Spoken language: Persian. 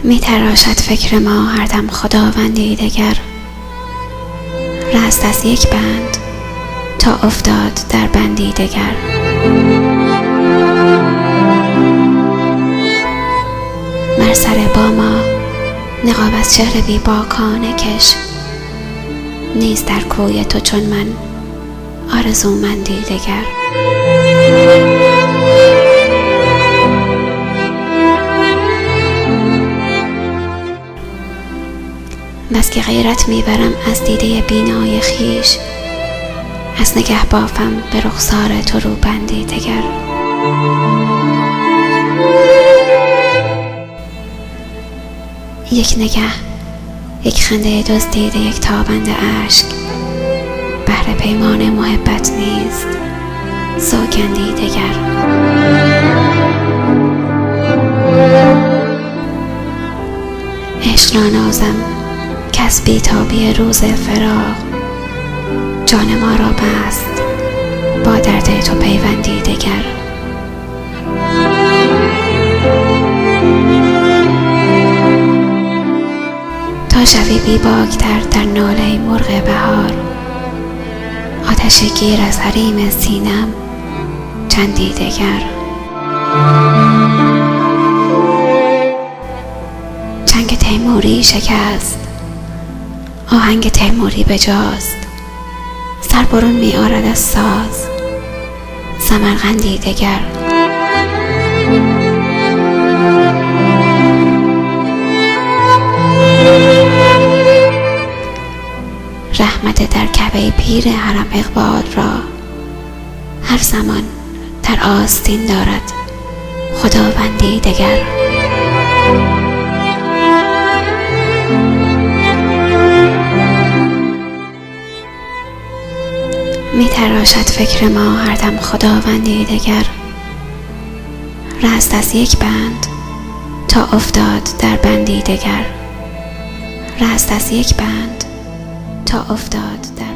می تراشد فکر ما هر دم خداوندی دگر. رست از یک بند تا افتاد در بندی دگر. بر سر باما نقاب از چهره بی باکانه کش. نیست در کوی تو چون من آرزومندی دگر. بس که غیرت میبرم از دیده بینای خیش. از نگه بافم به رخسار تو رو بندی دگر. یک نگه، یک خنده دزدیده، یک تابنده اشک، بهر پیمان محبت نیست سوگندی دگر. عشق را نازم کس بی‌تابی روز فراق. جان ما را بست با درد تو پیوندی دگر. تا شوی بی باکتر در ناله مرغ بهار. آتش گیر از حریم سینم چندی دگر. چنگ تیموری شکست، آهنگ تیموری بجاست. سر برون می آرد از ساز سمرقندی دگر. رحمت در کعبه پیر حرم اقبال را هر زمان در آستین دارد خداوندی دگر. می تراشد فکر ما هر دم خداوندی دگر. رست از یک بند تا افتاد در بندی دگر. رست از یک بند تا افتاد در